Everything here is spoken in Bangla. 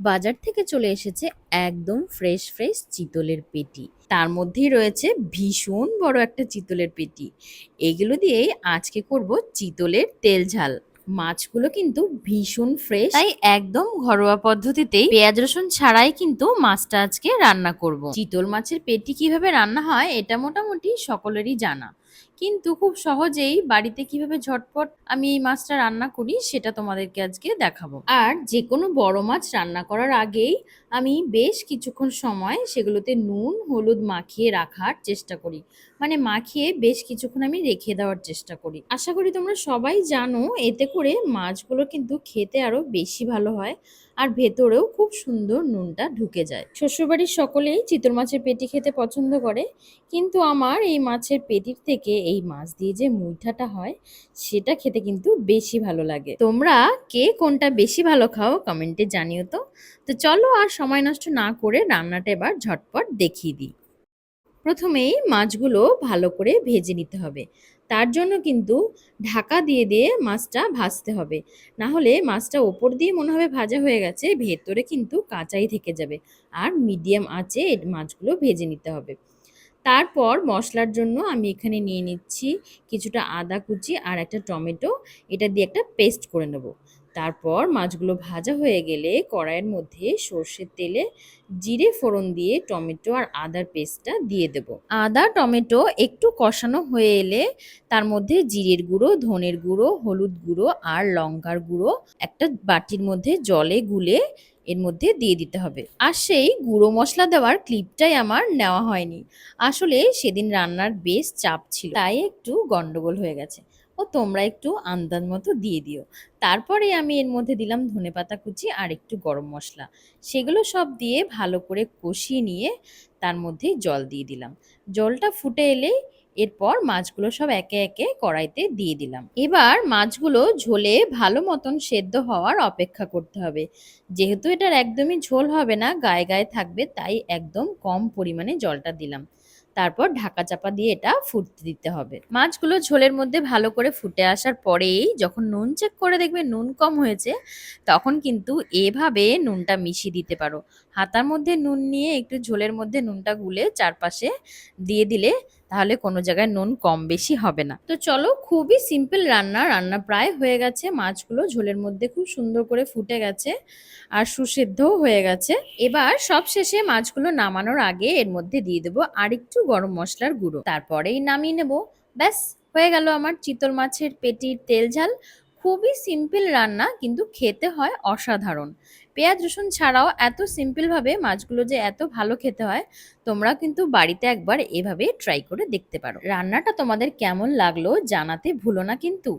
বাজার থেকে চলে এসেছে একদম ফ্রেশ ফ্রেশ চিতলের পেটি। তার মধ্যেই রয়েছে ভীষণ বড় একটা চিতলের পেটি। এগুলো দিয়েই আজকে করব চিতলের তেল ঝাল। মাছগুলো কিন্তু ভীষণ ফ্রেশ, তাই একদম ঘরোয়া পদ্ধতিতেই পেঁয়াজ রসুন ছাড়াই কিন্তু মাছটা আজকে রান্না করব। চিতল মাছের পেটি কিভাবে রান্না হয় এটা মোটামুটি সকলেরই জানা, কিন্তু খুব সহজেই বাড়িতে কিভাবে ঝটপট আমি এই মাছটা রান্না করি সেটা তোমাদেরকে আজকে দেখাবো। আর যে কোনো বড় মাছ রান্না করার আগেই আমি বেশ কিছুক্ষণ সময় সেগুলোতে নুন হলুদ মাখিয়ে রাখার চেষ্টা করি, মানে মাখিয়ে বেশ কিছুক্ষণ আমি রেখে দেওয়ার চেষ্টা করি। আশা করি তোমরা সবাই জানো, এতে করে মাছগুলো কিন্তু খেতে আরো বেশি ভালো হয় আর ভেতরেও খুব সুন্দর নুনটা ঢুকে যায়। শ্বশুরবাড়ির সকলেই চিতল মাছের পেটি খেতে পছন্দ করে, কিন্তু আমার এই মাছের পেটির থেকে এই মাছ দিয়ে যে মুইঠাটা হয় সেটা খেতে কিন্তু বেশি ভালো লাগে। তোমরা কে কোনটা বেশি ভালো খাও কমেন্টে জানিও তো। তো চলো আর সময় নষ্ট না করে রান্নাটা এবার ঝটপট দেখিয়ে দিই। প্রথমেই মাছগুলো ভালো করে ভেজে নিতে হবে। তার জন্য কিন্তু ঢাকা দিয়ে দিয়ে মাছটা ভাজতে হবে, না হলে মাছটা ওপর দিয়ে মনে হবে ভাজা হয়ে গেছে, ভেতরে কিন্তু কাঁচাই থেকে যাবে। আর মিডিয়াম আঁচে এই মাছগুলো ভেজে নিতে হবে। তারপর মশলার জন্য আমি এখানে নিয়ে নিচ্ছি কিছুটা আদা কুচি আর একটা টমেটো, এটা দিয়ে একটা পেস্ট করে নেব। তারপর মাছগুলো ভাজা হয়ে গেলে কড়াইয়ের মধ্যে সর্ষের তেলে জিরে ফোড়ন দিয়ে টমেটো আর আদার পেস্টটা দিয়ে দেব। আদা টমেটো একটু কষানো হয়ে এলে তার মধ্যে জিরের গুঁড়ো ধনের গুঁড়ো হলুদ গুঁড়ো আর লঙ্কার গুঁড়ো একটা বাটির মধ্যে জলে গুলে এর মধ্যে দিয়ে দিতে হবে। আর সেই গুঁড়ো মশলা দেওয়ার ক্লিপটাই আমার নেওয়া হয়নি, আসলে সেদিন রান্নার বেশ চাপ ছিল তাই একটু গন্ডগোল হয়ে গেছে। ও তোমরা একটু আন্দাজ মতো দিয়ে দিও। তারপরে আমি এর মধ্যে দিলাম ধনেপাতা কুচি আর একটু গরম মশলা, সেগুলো সব দিয়ে ভালো করে কষিয়ে নিয়ে তার মধ্যে জল দিয়ে দিলাম। জলটা ফুটে এলে এরপর মাছগুলো সব একে একে কড়াইতে দিয়ে দিলাম। এবার মাছগুলো ঝোলে ভালো মতন সেদ্ধ হওয়ার অপেক্ষা করতে হবে। যেহেতু এটার একদমই ঝোল হবে না, গায়ে গায়ে থাকবে, তাই একদম কম পরিমাণে জলটা দিলাম। তারপর ঢাকা চাপা দিয়ে এটা ফুটতে দিতে হবে। মাছগুলো ঝোলের মধ্যে ভালো করে ফুটে আসার পরেই যখন নুন চেক করে দেখবে নুন কম হয়েছে, তখন কিন্তু এভাবে নুনটা মিশিয়ে দিতে পারো। হাতার মধ্যে নুন নিয়ে একটু ঝোলের মধ্যে নুনটা গুলে চারপাশে দিয়ে দিলে তাহলে কোনো জায়গায় নুন কম বেশি হবে না। তো চলো, খুবই সিম্পল রান্না, রান্না প্রায় হয়ে গেছে। মাছগুলো ঝোলের মধ্যে খুব সুন্দর করে ফুটে গেছে আর সুসেদ্ধও হয়ে গেছে। এবার সব শেষে মাছগুলো নামানোর আগে এর মধ্যে দিয়ে দেবো আর একটু গরম মশলার গুঁড়ো, তারপরেই নামিয়ে নেব। ব্যাস, হয়ে গেল আমার চিতল মাছের পেটির তেল ঝাল। খুবই সিম্পল রান্না, কিন্তু খেতে হয় অসাধারণ। পেঁয়াজ রসুন ছাড়াও এত সিম্পল ভাবে মাছগুলো যে এত ভালো খেতে হয়, তোমরা কিন্তু বাড়িতে একবার এভাবে ট্রাই করে দেখতে পারো। রান্নাটা তোমাদের কেমন লাগলো জানাতে ভুলো না কিন্তু।